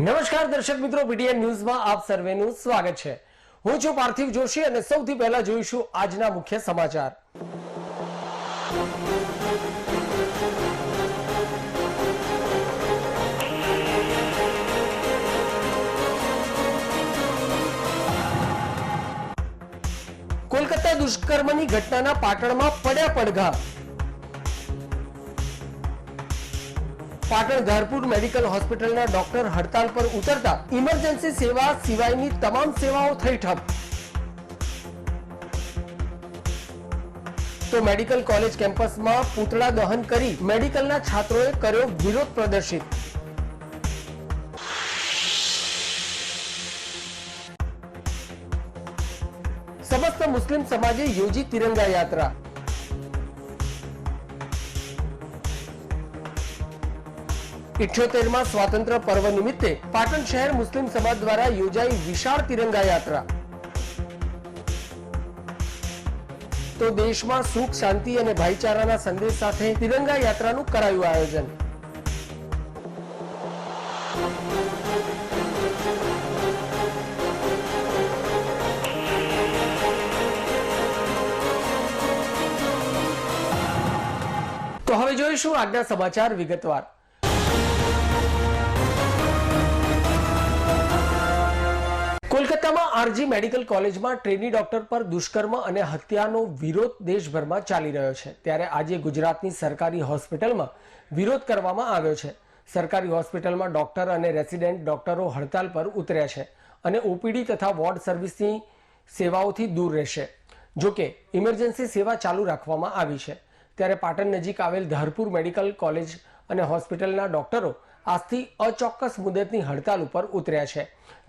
નમસ્કાર દર્શક મિત્રો, બીટીએન ન્યૂઝમાં આપ સર્વેનું સ્વાગત છે। હું છું પાર્થિવ જોશી અને સૌથી પહેલા જોઈશું આજના મુખ્ય સમાચાર। કોલકાતા દુષ્કર્મની ઘટનાના પાટણમાં પડ્યા પડઘા। પાટણ ધારપુર મેડિકલ હોસ્પિટલના ડોક્ટર હડતાલ પર ઉતરતા ઇમરજન્સી સેવા સિવાયની તમામ સેવાઓ થઈ ઠપ। તો મેડિકલ કોલેજ કેમ્પસમાં પૂતળા દહન કરી મેડિકલના છાત્રોએ કર્યો વિરોધ પ્રદર્શિત। સમસ્ત મુસ્લિમ સમાજે યોજી તિરંગા યાત્રા। इठ्योतेरमां स्वातंत्र्य पर्व निमित्ते पाटण शहर मुस्लिम समाज द्वारा योजाई विशाल तिरंगा यात्रा। तो देश में सुख शांति और भाईचाराना संदेश साथे तिरंगा यात्रानुं करायुं आयोजन। तो हवे जोईशुं आजना समाचार विगतवार। कोलकाताમાં આરજી મેડિકલ કોલેજમાં ટ્રેની ડોક્ટર પર દુષ્કર્મ અને હત્યાનો વિરોધ દેશભરમાં ચાલી રહ્યો છે। ત્યારે આજે ગુજરાતની સરકારી હોસ્પિટલમાં વિરોધ કરવામાં આવ્યો છે। સરકારી હોસ્પિટલમાં ડોક્ટર અને રેસિડેન્ટ ડોક્ટરો હડતાલ પર ઉતર્યા છે અને ઓપીડી તથા વોર્ડ સર્વિસની સેવાઓથી દૂર રહેશે। જો કે ઇમરજન્સી સેવા ચાલુ રાખવામાં આવી છે। ત્યારે પાટણ નજીક આવેલ ધારપુર મેડિકલ કોલેજ અને હોસ્પિટલના ડોક્ટરો આજથી અચોક્કસ મુદતની હડતાલ ઉપર ઉતર્યા છે,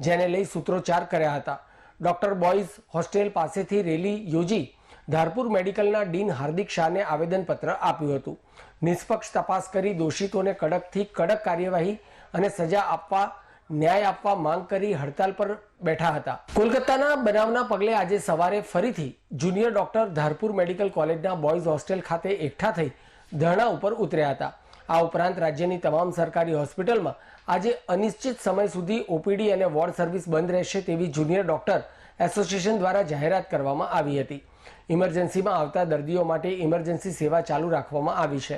જેને લઈ સૂત્રોચ્ચાર કર્યા હતા। ડોક્ટર બોયઝ હોસ્ટેલ પાસેથી રેલી યોજી ધારપુર મેડિકલના ડીન હાર્દિક શાહને આવેદનપત્ર આપ્યું હતું। નિષ્પક્ષ તપાસ કરી દોષિતોને કડકથી કડક કાર્યવાહી અને સજા આપવા ન્યાય આપવા માંગ કરી હડતાલ પર બેઠા હતા। કોલકાતાના બનાવના પગલે આજે સવારે ફરીથી જુનિયર ડોક્ટર ધારપુર મેડિકલ કોલેજના બોયઝ હોસ્ટેલ ખાતે એકઠા થઈ ધરણા ઉપર ઉતર્યા હતા। આ ઉપરાંત રાજ્યની તમામ સરકારી હોસ્પિટલમાં આજે અનિશ્ચિત સમય સુધી ઓપીડી અને વોર્ડ સર્વિસ બંધ રહેશે તેવી જુનિયર ડોક્ટર એસોસિએશન દ્વારા જાહેરાત કરવામાં આવી હતી। ઇમરજન્સીમાં આવતા દર્દીઓ માટે ઇમરજન્સી સેવા ચાલુ રાખવામાં આવી છે।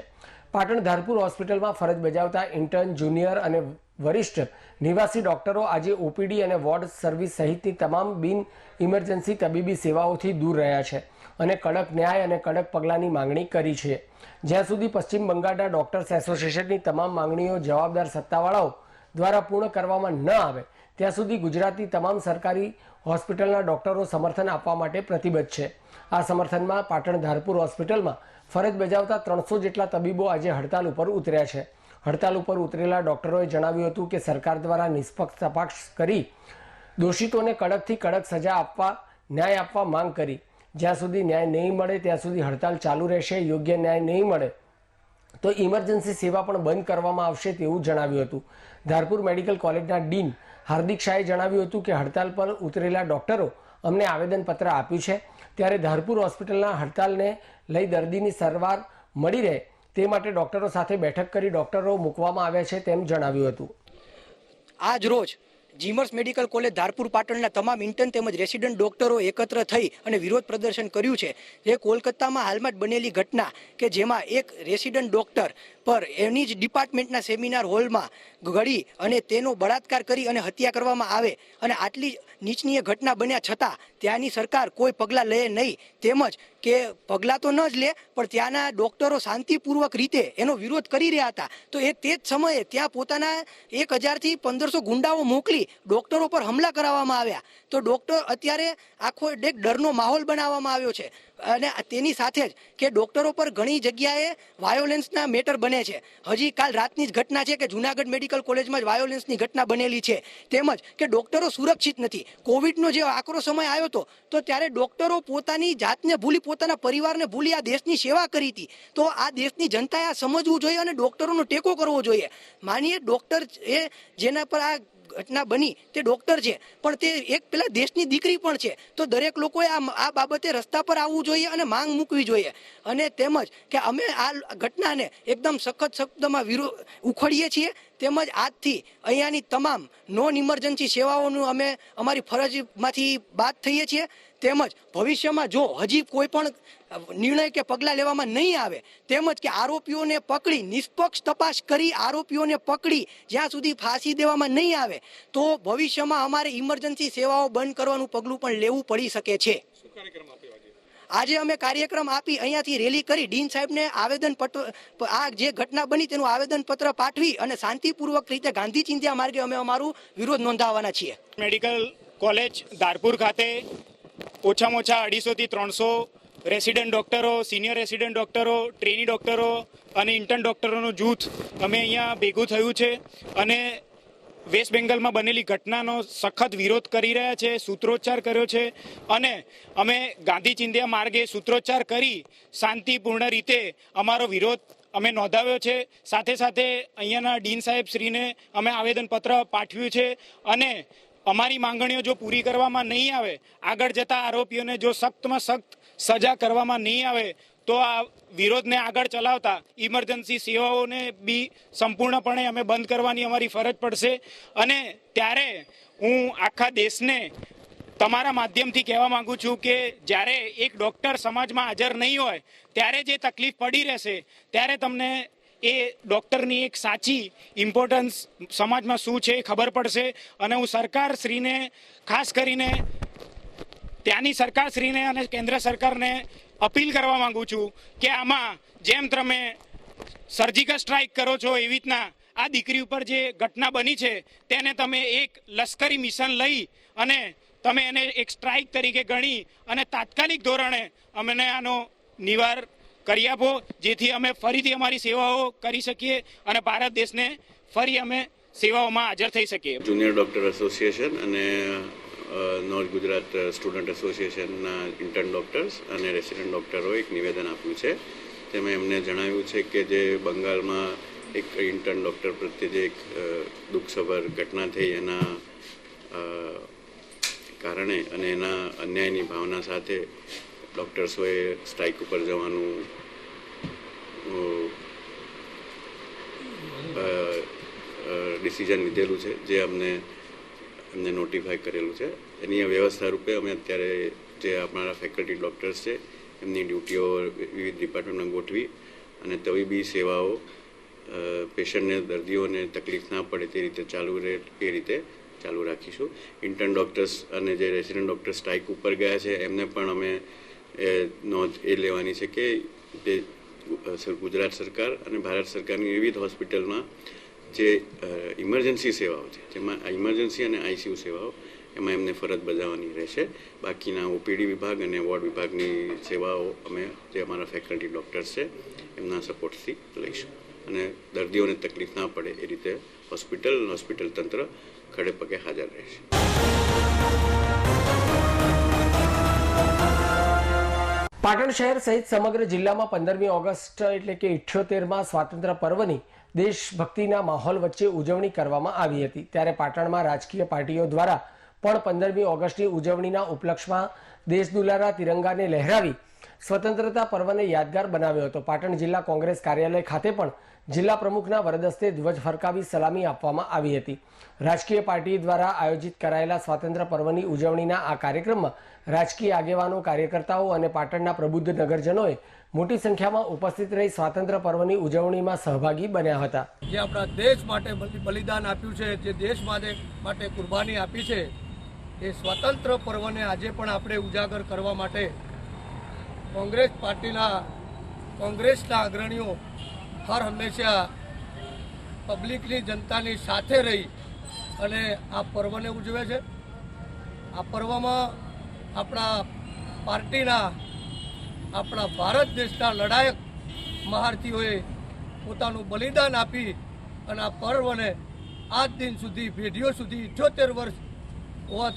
પાટણ ધારપુર હોસ્પિટલમાં ફરજ બજાવતા ઇન્ટર્ન, જુનિયર અને વરિષ્ઠ નિવાસી ડોક્ટરો આજે ઓપીડી અને વોર્ડ સર્વિસ સહિતની તમામ બિન ઇમરજન્સી તબીબી સેવાઓથી દૂર રહ્યા છે અને કડક ન્યાય અને કડક પગલાંની માંગણી કરી છે। જ્યાં સુધી પશ્ચિમ બંગાળના ડોક્ટર્સ એસોસિએશનની તમામ માંગણીઓ જવાબદાર સત્તાવાળાઓ દ્વારા પૂર્ણ કરવામાં ન આવે ત્યાં સુધી ગુજરાતની તમામ સરકારી હોસ્પિટલના ડોક્ટરો સમર્થન આપવા માટે પ્રતિબદ્ધ છે। આ સમર્થનમાં પાટણ ધારપુર હોસ્પિટલમાં ફરજ બજાવતા 300 જેટલા તબીબો આજે હડતાલ ઉપર ઉતર્યા છે। હડતાલ ઉપર ઉતરેલા ડોક્ટરોએ જણાવ્યું હતું કે સરકાર દ્વારા નિષ્પક્ષ તપાસ કરી દોષિતોને કડકથી કડક સજા આપવા ન્યાય આપવા માંગ કરી। જ્યાં સુધી ન્યાય નહીં મળે ત્યાં સુધી હડતાલ ચાલુ રહેશે। યોગ્ય ન્યાય નહીં મળે તો ઇમરજન્સી સેવા પણ બંધ કરવામાં આવશે તેવું જણાવ્યું હતું। ધારપુર મેડિકલ કોલેજના ડીન હાર્દિક શાહે જણાવ્યું હતું કે હડતાલ પર ઉતરેલા ડોક્ટરો અમને આવેદનપત્ર આપ્યું છે, ત્યારે ધારપુર હોસ્પિટલના હડતાલને લઈ દર્દીની સારવાર મળી રહે તે માટે ડોક્ટરો સાથે બેઠક કરી ડોક્ટરો મૂકવામાં આવ્યા છે તેમ જણાવ્યું હતું। આજ રોજ જીમર્સ મેડિકલ કોલેજ ધારપુર પાટણના તમામ ઇન્ટર્ન તેમજ રેસિડન્ટ ડોક્ટરો એકત્ર થઈ અને વિરોધ પ્રદર્શન કર્યું છે। જે કોલકાતામાં હાલમાં જ બનેલી ઘટના કે જેમાં એક રેસિડન્ટ ડોક્ટર પર એની જ ડિપાર્ટમેન્ટના સેમિનાર હોલમાં ગળી અને તેનો બળાત્કાર કરી અને હત્યા કરવામાં આવે અને આટલી નીચનીય ઘટના બન્યા છતાં ત્યાંની સરકાર કોઈ પગલાં લે નહીં, તેમજ કે પગલાં તો ન જ લે પણ ત્યાંના ડોક્ટરો શાંતિપૂર્વક રીતે એનો વિરોધ કરી રહ્યા હતા। તો તે જ સમયે ત્યાં પોતાના 1000થી 1500 ગુંડાઓ મોકલી ડોક્ટરો પર હુમલા કરાવવામાં આવ્યા। તો ડોક્ટર અત્યારે આખો એક ડરનો માહોલ બનાવવામાં આવ્યો છે અને તેની સાથે જ કે ડોક્ટરો પર ઘણી જગ્યાએ વાયોલન્સના મેટર બને છે। હજી કાલ રાતની જ ઘટના છે કે જુનાગઢ મેડિકલ કોલેજમાં જ વાયોલન્સની ઘટના બનેલી છે, તેમજ કે ડોક્ટરો સુરક્ષિત નથી। કોવિડનો જે આકરો સમય આવ્યો હતો તો ત્યારે ડોક્ટરો પોતાની જાતને ભૂલી, પોતાના પરિવારને ભૂલી આ દેશની સેવા કરી હતી। તો આ દેશની જનતાએ આ સમજવું જોઈએ અને ડોક્ટરોનો ટેકો કરવો જોઈએ। માનીએ ડોક્ટર એ જેના પર આ ઘટના બની તે ડોક્ટર છે પણ તે એક પેલા દેશની દીકરી પણ છે। તો દરેક લોકોએ આ બાબતે રસ્તા પર આવવું જોઈએ અને માંગ મૂકવી જોઈએ અને તેમજ કે અમે આ ઘટનાને એકદમ સખત શબ્દમાં ઉખડીએ છીએ। તેમજ આજથી અહીંયાની તમામ નોન ઇમરજન્સી સેવાઓનું અમે અમારી ફરજમાંથી બાદ થઈએ છીએ. તેમજ ભવિષ્યમાં જો હજી કોઈ પણ નિર્ણય કે પગલાં લેવામાં નહીં આવે, તેમજ કે આરોપીઓને પકડી નિષ્પક્ષ તપાસ કરી આરોપીઓને પકડી જ્યાં સુધી ફાંસી દેવામાં નહીં આવે તો ભવિષ્યમાં અમારે ઇમરજન્સી સેવાઓ બંધ કરવાનું પગલું પણ લેવું પડી શકે છે. આજે અમે કાર્યક્રમ આપી અહીંયાથી રેલી કરી ડીન સાહેબને આવેદન પત્ર, આ જે ઘટના બની તેનું આવેદન પત્ર પાઠવી અને શાંતિપૂર્વક રીતે ગાંધી ચિંધ્યા માર્ગે અમે અમારું વિરોધ નોંધાવવાના છીએ. મેડિકલ કોલેજ ધારપુર ખાતે ઓછામાં ઓછા 250 થી 300 રેસિડેન્ટ ડોક્ટરો, સિનિયર રેસિડેન્ટ ડોક્ટરો, ટ્રેની ડોક્ટરો અને ઇન્ટર્ન ડોક્ટરોનું જૂથ અમે અહીંયા ભેગું થયું છે અને વેસ્ટ બેંગાલમાં બનેલી ઘટનાનો સખત વિરોધ કરી રહ્યા છે, સૂત્રોચ્ચાર કર્યો છે અને અમે ગાંધી ચિંધ્યા માર્ગે સૂત્રોચ્ચાર કરી શાંતિપૂર્ણ રીતે અમારો વિરોધ અમે નોંધાવ્યો છે. સાથે સાથે અહીંયાના ડીન સાહેબ શ્રીને અમે આવેદનપત્ર પાઠવ્યું છે અને અમારી માંગણીઓ જો પૂરી કરવામાં નહીં આવે, આગળ જતા આરોપીઓને જો સખ્તમાં સખ્ત સજા કરવામાં નહીં આવે તો આ વિરોધને આગળ ચલાવતા ઇમરજન્સી સેવાઓને બી સંપૂર્ણપણે અમે બંધ કરવાની અમારી ફરજ પડશે. અને ત્યારે હું આખા દેશને તમારા માધ્યમથી કહેવા માંગુ છું કે જ્યારે એક ડૉક્ટર સમાજમાં હાજર નહીં હોય ત્યારે જે તકલીફ પડી રહેશે ત્યારે તમને એ ડૉક્ટરની એક સાચી ઇમ્પોર્ટન્સ સમાજમાં શું છે એ ખબર પડશે. અને હું સરકારશ્રીને, ખાસ કરીને ત્યાંની સરકારશ્રીને અને કેન્દ્ર સરકારને અપીલ કરવા માંગુ છું કે આમાં જેમ તમે સર્જિકલ સ્ટ્રાઇક કરો છો એવી રીતના આ દીકરી ઉપર જે ઘટના બની છે તેને તમે એક લશ્કરી મિશન લઈ અને તમે એને એક સ્ટ્રાઇક તરીકે ગણી અને તાત્કાલિક ધોરણે અમને આનો નિવાર કરી આપો, જેથી અમે ફરીથી અમારી સેવાઓ કરી શકીએ અને ભારત દેશને ફરી અમે સેવાઓમાં હાજર થઈ શકીએ. જુનિયર ડૉક્ટર એસોસિએશન અને નોર્થ ગુજરાત સ્ટુડન્ટ એસોસિએશનના ઇન્ટર્ન ડૉક્ટર્સ અને રેસિડેન્ટ ડૉક્ટરોએ એક નિવેદન આપ્યું છે. તેમાં એમને જણાવ્યું છે કે જે બંગાળમાં એક ઇન્ટર્ન ડૉક્ટર પ્રત્યે જે એક દુઃખસભર ઘટના થઈ એના કારણે અને એના અન્યાયની ભાવના સાથે ડૉક્ટર્સોએ સ્ટ્રાઇક ઉપર જવાનું ડિસિઝન લીધેલું છે, જે એમને નોટિફાય કરેલું છે. એની વ્યવસ્થા રૂપે અમે અત્યારે જે અમારા ફેકલ્ટી ડૉક્ટર્સ છે એમની ડ્યુટીઓ વિવિધ ડિપાર્ટમેન્ટમાં ગોઠવી અને તબીબી સેવાઓ પેશન્ટને, દર્દીઓને તકલીફ ના પડે તે રીતે ચાલુ રહે એ રીતે ચાલુ રાખીશું. ઇન્ટર્ન ડૉક્ટર્સ અને જે રેસિડેન્ટ ડૉક્ટર સ્ટ્રાઇક ઉપર ગયા છે એમને પણ અમે નોંધ એ લેવાની છે કે જે ગુજરાત સરકાર અને ભારત સરકારની વિવિધ હોસ્પિટલમાં જે ઇમરજન્સી સેવાઓ છે, જેમાં ઇમરજન્સી અને આઈસીયુ સેવાઓ, એમાં એમને ફરજ બજાવવાની રહેશે. બાકીના ઓપીડી વિભાગ અને વોર્ડ વિભાગની સેવાઓ અમે જે અમારા ફેકલ્ટી ડૉક્ટર્સ છે એમના સપોર્ટથી લઈશું અને દર્દીઓને તકલીફ ના પડે એ રીતે હોસ્પિટલ તંત્ર ખડે પગે હાજર રહેશે. પાટણ શહેર સહિત સમગ્ર જિલ્લામાં 15મી ઓગસ્ટ એટલે કે 78મા સ્વાતંત્ર્ય પર્વની દેશભક્તિના માહોલ વચ્ચે ઉજવણી કરવામાં આવી હતી. ત્યારે પાટણમાં રાજકીય પાર્ટીઓ દ્વારા પણ 15મી ઓગસ્ટની ઉજવણીના ઉપલક્ષમાં દેશ દુલારા તિરંગાને લહેરાવી સ્વતંત્રતા પર્વને યાદગાર બનાવ્યો હતો. પાટણ જિલ્લા કોંગ્રેસ કાર્યાલય ખાતે પણ જિલ્લા પ્રમુખના વરદસ્તે ધ્વજ ફરકાવી સલામી આપવામાં આવી હતી. રાજકીય પાર્ટી દ્વારા આયોજિત કરાયેલા સ્વાતંત્ર્ય પર્વની ઉજવણીના આ કાર્યક્રમમાં રાજકીય આગેવાનો, કાર્યકર્તાઓ અને પાટણના પ્રબુદ્ધ નગરજનોએ મોટી સંખ્યામાં ઉપસ્થિત રહી સ્વાતંત્ર્ય પર્વની ઉજવણીમાં સહભાગી બન્યા હતા. જે આપણા દેશ માટે બલિદાન આપ્યું છે, જે દેશ માટે કુરબાની આપી છે, એ સ્વાતંત્ર્ય પર્વને આજે પણ આપણે ઉજાગર કરવા માટે કોંગ્રેસ પાર્ટીના, કોંગ્રેસના અગ્રણીઓ હર હંમેશા પબ્લિકની, જનતાની સાથે રહી અને આ પર્વને ઉજવે છે. આ પર્વમાં આપણા પાર્ટીના, આપણા ભારત દેશના લડાયક મહારથીઓએ પોતાનું બલિદાન આપી અને આ પર્વને આજ દિન સુધી, પેઢીઓ સુધી, 78 વર્ષ હોત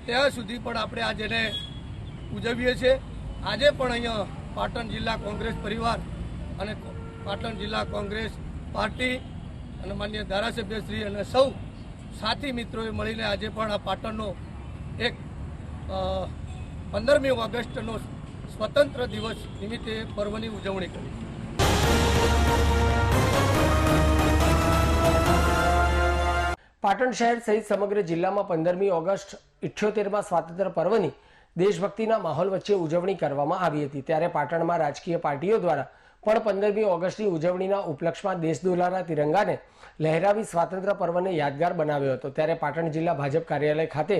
ત્યાં સુધી પણ આપણે આજે એને ઉજવીએ છીએ. આજે પણ અહીંયા પાટણ જિલ્લા કોંગ્રેસ પરિવાર અને પાટણ જિલ્લા કોંગ્રેસ પાર્ટી અને માન્ય ધારાસભ્યશ્રી અને સૌ સાથી મિત્રોએ મળીને આજે પણ આ પાટણનો એક 15મી ઓગસ્ટનો સ્વતંત્ર દિવસ નિમિત્તે પર્વની ઉજવણી કરી. પાટણ શહેર સહિત સમગ્ર જિલ્લામાં 15મી ઓગસ્ટ 78મા સ્વાતંત્ર્ય પર્વની દેશભક્તિના માહોલ વચ્ચે ઉજવણી કરવામાં આવી હતી। ત્યારે પાટણમાં રાજકીય પાર્ટીઓ દ્વારા પણ 15મી ઓગસ્ટની ઉજવણીના ઉપલક્ષમાં દેશ દુલારા તિરંગાને લહેરાવી સ્વાતંત્ર્ય પર્વને યાદગાર બનાવ્યો હતો। ત્યારે પાટણ જિલ્લા ભાજપ કાર્યાલય ખાતે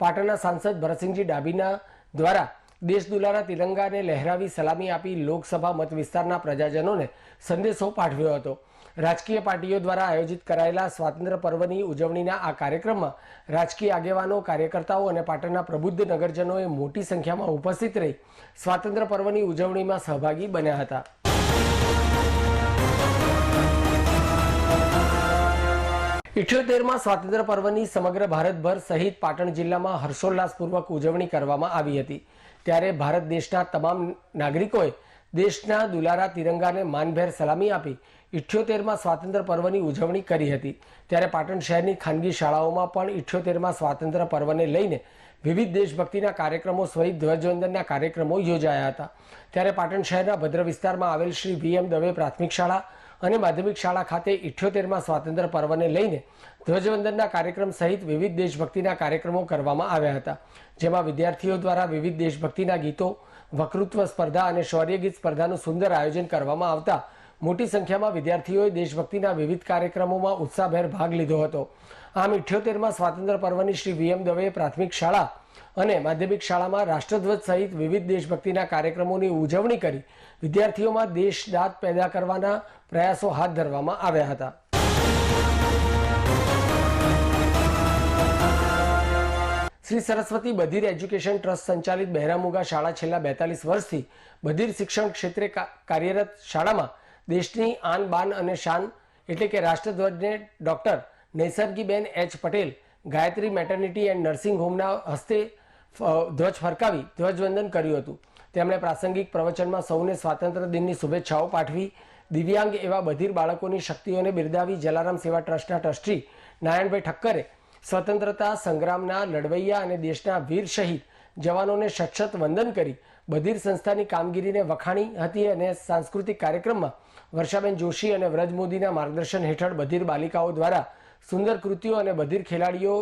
પાટણના સાંસદ ભરતસિંહજી ડાભીના દ્વારા દેશ દુલારા તિરંગાને લહેરાવી સલામી આપી લોકસભા મત વિસ્તારના પ્રજાજનોને સંદેશો પાઠવ્યો હતો। રાજકીય પાર્ટીઓ દ્વારા આયોજિત કરાયેલા સ્વાતંત્ર્ય પર્વની ઉજવણીના આ કાર્યક્રમમાં રાજકીય આગેવાનો, કાર્યકર્તાઓ અને પાટણના પ્રબુદ્ધ નગરજનોએ મોટી સંખ્યામાં ઉપસ્થિત રહી સ્વાતંત્ર્ય પર્વની ઉજવણીમાં સહભાગી બન્યા હતા। ઇઠ્યોતેરમાં સ્વાતંત્ર્ય પર્વની સમગ્ર ભારતભર સહિત પાટણ જિલ્લામાં હર્ષોલ્લાસપૂર્વક ઉજવણી કરવામાં આવી હતી। ત્યારે ભારત દેશના તમામ નાગરિકોએ દેશના દુલારા તિરંગાને માનભેર સલામી આપી 78માં સ્વાતંત્ર્ય પર્વની ઉજવણી કરી હતી। ત્યારે પાટણ શહેરની ખાનગી શાળાઓમાં પણ 78માં સ્વાતંત્ર્ય પર્વને લઈને વિવિધ દેશભક્તિના કાર્યક્રમો સહિત ધ્વજવંદનના કાર્યક્રમો યોજાયા હતા। ત્યારે પાટણ શહેરના ભદ્ર વિસ્તારમાં આવેલ શ્રી VM દવે પ્રાથમિક શાળા અને માધ્યમિક શાળા ખાતે 78માં સ્વાતંત્ર્ય પર્વને લઈને ધ્વજવંદનના કાર્યક્રમ સહિત વિવિધ દેશભક્તિના કાર્યક્રમો કરવામાં આવ્યા હતા। જેમાં વિદ્યાર્થીઓ દ્વારા વિવિધ દેશભક્તિના ગીતો, વક્તૃત્વ સ્પર્ધા અને શૌર્ય ગીત સ્પર્ધાનું સુંદર આયોજન કરવામાં આવતા મોટી સંખ્યામાં વિદ્યાર્થીઓએ દેશભક્તિના વિવિધ કાર્યક્રમોમાં ઉત્સાહભેર ભાગ લીધો હતો। આમ 78માં સ્વાતંત્ર્ય પર્વની શ્રી VM દવે પ્રાથમિક શાળા અને માધ્યમિક શાળામાં રાષ્ટ્રધ્વજ સહિત વિવિધ દેશભક્તિના કાર્યક્રમોની ઉજવણી કરી વિદ્યાર્થીઓમાં દેશદાદ પેદા કરવાના પ્રયાસો હાથ ધરવામાં આવ્યા હતા। શ્રી સરસ્વતી બધીર એજ્યુકેશન ટ્રસ્ટ સંચાલિત બહેરામુગા શાળા છેલ્લા 42 વર્ષથી બધીર શિક્ષણ ક્ષેત્રે કાર્યરત શાળામાં દેશની આન બાન અને શાન એટલે કે રાષ્ટ્રધ્વજને ડોક્ટર નૈસર્ગીબેન H. Patel Gayatri maternity and nursing હોમના હસ્તે ધ્વજ ફરકાવી ધ્વજવંદન કર્યું હતું। તેમણે પ્રાસંગિક પ્રવચનમાં સૌને સ્વાતંત્ર્ય દિનની શુભેચ્છાઓ પાઠવી દિવ્યાંગ એવા બધીર બાળકોની શક્તિઓને બિરદાવી જલારામ સેવા ટ્રસ્ટના ટ્રસ્ટી નારાયણભાઈ ઠક્કરે સ્વતંત્રતા સંગ્રામના લડવૈયા અને દેશના વીર શહીદ જવાનોને શત વંદન કરી બધીર સંસ્થાની કામગીરીને વખાણી હતી અને સાંસ્કૃતિક કાર્યક્રમમાં વર્ષાબેન જોશી અને વ્રજ મોદીના માર્ગદર્શન હેઠળ બધીર બાલિકાઓ દ્વારા સુંદર કૃતિઓ અને બધીર ખેલાડીઓ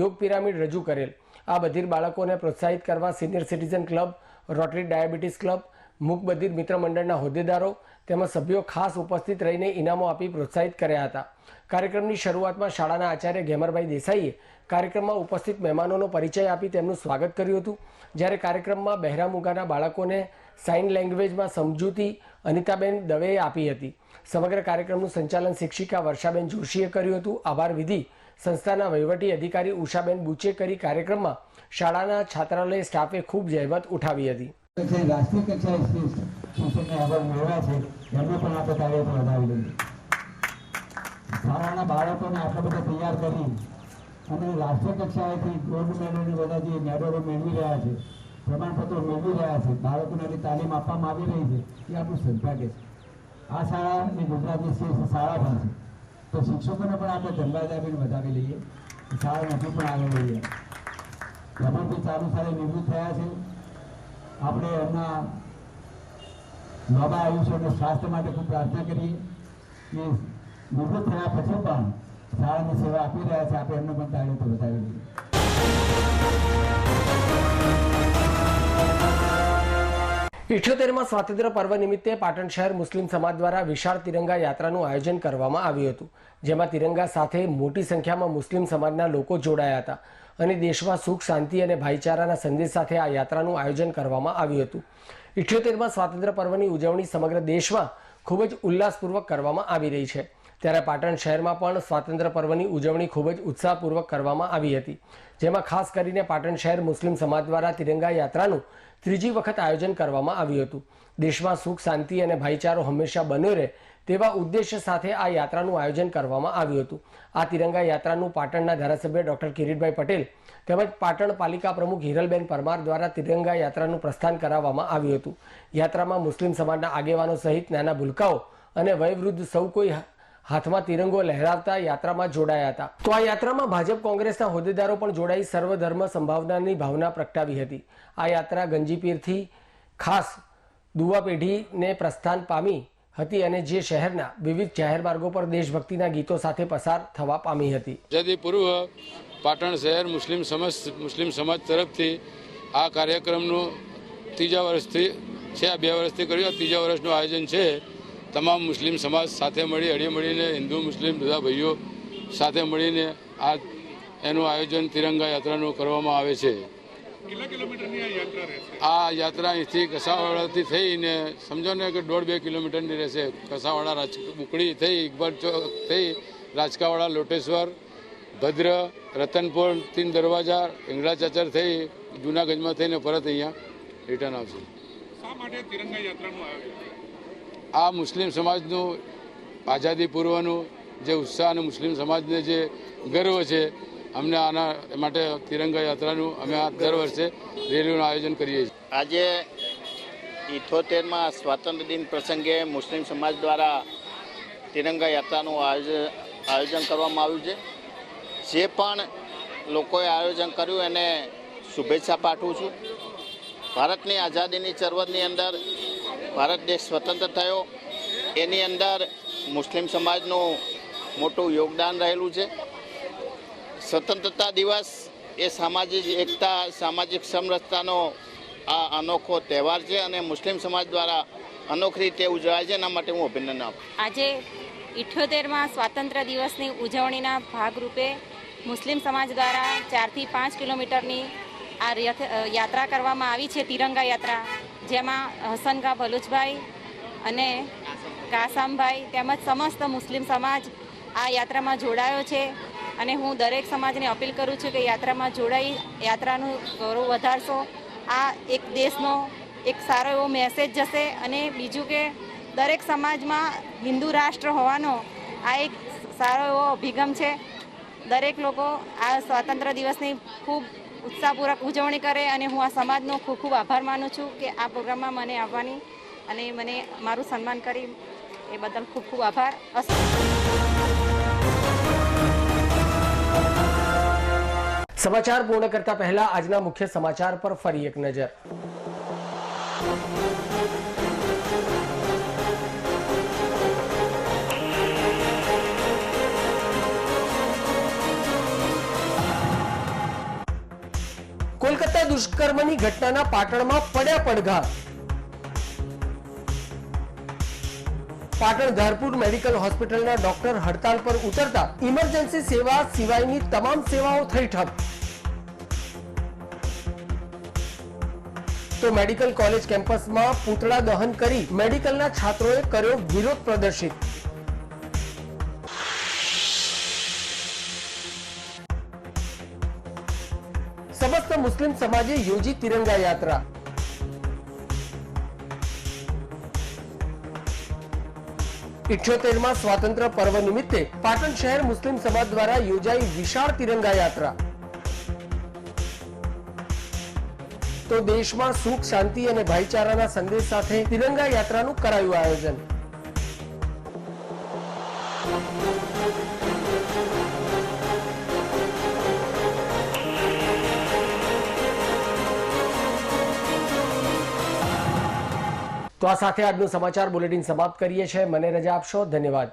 યોગ પિરામિડ રજૂ કરેલ। આ બધીર બાળકોને પ્રોત્સાહિત કરવા senior citizen club, rotary diabetes club, મૂક બધીર મિત્ર મંડળના હોદ્દેદારો તેમજ સભ્યો ખાસ ઉપસ્થિત રહીને ઇનામો આપી પ્રોત્સાહિત કર્યા હતા। કાર્યક્રમની શરૂઆતમાં શાળાના આચાર્ય ઘેમરભાઈ દેસાઈએ કાર્યક્રમમાં ઉપસ્થિત મહેમાનોનો પરિચય આપી તેમનું સ્વાગત કર્યું હતું। જ્યારે કાર્યક્રમમાં બહેરામુગાના બાળકોને સાઇન લેંગ્વેજમાં સમજૂતી અનિતાબેન દવેએ આપી હતી। સમગ્ર કાર્યક્રમનું સંચાલન શિક્ષિકા વર્ષાબેન જોશીએ કર્યું હતું। આભાર વિધિ સંસ્થાના વહીવટી અધિકારી ઉષાબેન બુચે કરી કાર્યક્રમમાં શાળાના છાત્રાલય સ્ટાફે ખૂબ જહેમત ઉઠાવી હતી। રાષ્ટ્રીય કક્ષાએ શિક્ષકને એવોર્ડ મેળવ્યા છે એમને પણ આપણે તાળીઓ વધાવી લઈએ। શાળાના બાળકોને આટલા બધા તૈયાર કરી અને રાષ્ટ્રીય કક્ષાએથી ગોલ્ડ મેડલની બધા જે મેડલો મેળવી રહ્યા છે, પ્રમાણપત્રો મેળવી રહ્યા છે, બાળકોને તાલીમ આપવામાં આવી રહી છે, એ આપણું સદભાગ્ય છે। આ શાળા એ ગુજરાતની શ્રેષ્ઠ શાળા પણ છે, તો શિક્ષકોને પણ આપણે ધન્યવાદ આપીને વધાવી લઈએ। શાળા નથી પણ આગળ લઈએ। એમાં બી ચાલુ સારે નિવૃત્ત થયા છે। આપણે એમના લાંબા આયુષ્ય અને સ્વાસ્થ્ય માટે ખૂબ પ્રાર્થના કરીએ કે નિવૃત્ત થયા પછી પણ શાળાની સેવા આપી રહ્યા છે, આપણે એમને પણ તાળીઓ બતાવી દઈએ। 78માં સ્વાતંત્ર્ય પર્વ નિમિત્તે પાટણ શહેર મુસ્લિમ સમાજ દ્વારા વિશાળ તિરંગા યાત્રાનું આયોજન કરવામાં આવ્યું હતું। જેમાં તિરંગા સાથે મોટી સંખ્યામાં મુસ્લિમ સમાજના લોકો જોડાયા હતા અને દેશમાં સુખ, શાંતિ અને ભાઈચારાના સંદેશ સાથે આ યાત્રાનું આયોજન કરવામાં આવ્યું હતું। 78માં સ્વાતંત્ર્ય પર્વની ઉજવણી સમગ્ર દેશમાં ખૂબ જ ઉલ્લાસપૂર્વક કરવામાં આવી રહી છે। ત્યારે પાટણ શહેરમાં પણ સ્વાતંત્ર્ય પર્વની ઉજવણી ખૂબ જ ઉત્સાહપૂર્વક કરવામાં આવી હતી। જેમાં ખાસ કરીને પાટણ શહેર મુસ્લિમ સમાજ દ્વારા તિરંગા યાત્રાનું ત્રીજી વખત આયોજન કરવામાં આવ્યું હતું। દેશમાં સુખ, શાંતિ અને ભાઈચારો હંમેશા બન્યો રહે તેવા ઉદ્દેશ્ય સાથે આ યાત્રાનું આયોજન કરવામાં આવ્યું હતું। આ તિરંગા યાત્રાનું પાટણના ધારાસભ્ય ડોક્ટર કિરીટભાઈ પટેલ તેમજ પાટણ પાલિકા પ્રમુખ હિરલબેન પરમાર દ્વારા તિરંગા યાત્રાનું પ્રસ્થાન કરાવવામાં આવ્યું હતું। યાત્રામાં મુસ્લિમ સમાજના આગેવાનો સહિત નાના ભૂલકાઓ અને વયવૃદ્ધ સૌ કોઈ હાથમાં તિરંગો લહેરાવતા યાત્રામાં જોડાયા હતા। તો આ યાત્રામાં ભાજપ કોંગ્રેસના હોદ્દેદારો પણ જોડાઈ સર્વધર્મ સંભાવનાની ભાવના પ્રગટાવી હતી। આ યાત્રા ગંજીપીરથી ખાસ દુવા પેઢીને પ્રસ્થાન પામી હતી અને જે શહેરના વિવિધ જાહેર માર્ગો પર દેશભક્તિના ગીતો સાથે પસાર થવા પામી હતી. આઝાદી પૂર્વ પાટણ શહેર મુસ્લિમ સમાજ તરફથી આ કાર્યક્રમનું ત્રીજા વર્ષથી છે, આ 2 વર્ષથી કર્યું, આ ત્રીજા વર્ષનું આયોજન છે. તમામ મુસ્લિમ સમાજ સાથે મળી હળીમળીને હિન્દુ મુસ્લિમ બધા ભાઈઓ સાથે મળીને આ એનું આયોજન તિરંગા યાત્રાનું કરવામાં આવે છે. આ યાત્રા અહીંથી કસાવાડાથી થઈને સમજો ને કે 1.5-2 કિલોમીટરની રહેશે. કસાવાડા બુકડી થઈ ઇકબાલ ચોક થઈ રાજકાવાડા લોટેશ્વર ભદ્ર રતનપુર 3 દરવાજા ઇંગળા ચાચર થઈ જૂનાગંજમાં થઈને પરત અહીંયા રિટર્ન આવશે. આ મુસ્લિમ સમાજનું આઝાદી પૂર્વનું જે ઉત્સાહ અને મુસ્લિમ સમાજને જે ગર્વ છે, અમને આના માટે તિરંગા યાત્રાનું અમે આ દર વર્ષે રેલીનું આયોજન કરીએ છીએ. આજે 78માં સ્વાતંત્ર્ય દિન પ્રસંગે મુસ્લિમ સમાજ દ્વારા તિરંગા યાત્રાનું આયોજન કરવામાં આવ્યું છે. જે પણ લોકોએ આયોજન કર્યું એને શુભેચ્છા પાઠવું છું. ભારતની આઝાદીની ચળવળની અંદર ભારત દેશ સ્વતંત્ર થયો એની અંદર મુસ્લિમ સમાજનું મોટું યોગદાન રહેલું છે. સ્વતંત્રતા દિવસ એ સામાજિક એકતા સામાજિક સમરસતાનો આ અનોખો તહેવાર છે અને મુસ્લિમ સમાજ દ્વારા અનોખી રીતે ઉજવાય છે. એના માટે હું અભિનંદન આપું. આજે 78માં સ્વાતંત્ર્ય દિવસની ઉજવણીના ભાગરૂપે મુસ્લિમ સમાજ દ્વારા 4 થી 5 કિલોમીટરની આ યાત્રા કરવામાં આવી છે, તિરંગા યાત્રા, જેમાં હસનગા ભલુચભાઈ અને કાસમભાઈ તેમજ સમસ્ત મુસ્લિમ સમાજ આ યાત્રામાં જોડાયો છે. અને હું દરેક સમાજને અપીલ કરું છું કે યાત્રામાં જોડાઈ યાત્રાનું ગૌરવ વધારશો. આ એક દેશનો એક સારો એવો મેસેજ જશે. અને બીજું કે દરેક સમાજમાં હિન્દુ રાષ્ટ્ર હોવાનો આ એક સારો એવો અભિગમ છે. દરેક લોકો આ સ્વાતંત્ર્ય દિવસની ખૂબ ઉત્સાહપૂર્વક ઉજવણી કરે અને હું આ સમાજનો ખૂબ ખૂબ આભાર માનું છું કે આ પ્રોગ્રામમાં મને આવવાની અને મને મારું સન્માન કરી એ બદલ ખૂબ ખૂબ આભાર. સમાચાર પૂર્ણ કરતા પહેલા આજના મુખ્ય સમાચાર પર ફરી એક નજર. કોલકાતા દુષ્કર્મની ઘટનાના પાટણમાં પડ્યા પડઘા. પાટણ ધારપુર મેડિકલ હોસ્પિટલના ડોક્ટર હડતાલ પર ઉતરતા ઇમરજન્સી સેવા સિવાયની તમામ સેવાઓ થઈ ઠપ. તો મેડિકલ કોલેજ કેમ્પસમાં પૂતળા દહન કરી મેડિકલના છાત્રોએ કર્યો વિરોધ પ્રદર્શિત. સમસ્ત મુસ્લિમ સમાજે યોજી તિરંગા યાત્રા. ઇઠ્યોતેરમાં સ્વાતંત્ર્ય પર્વ નિમિત્તે પાટણ શહેર મુસ્લિમ સમાજ દ્વારા યોજાઈ વિશાળ તિરંગા યાત્રા. તો દેશમાં સુખ શાંતિ અને ભાઈચારાના સંદેશ સાથે તિરંગા યાત્રાનું કરાયું આયોજન. તો આ સાથે આજનું સમાચાર બુલેટિન સમાપ્ત કરીએ છીએ. મને રજા આપશો. ધન્યવાદ.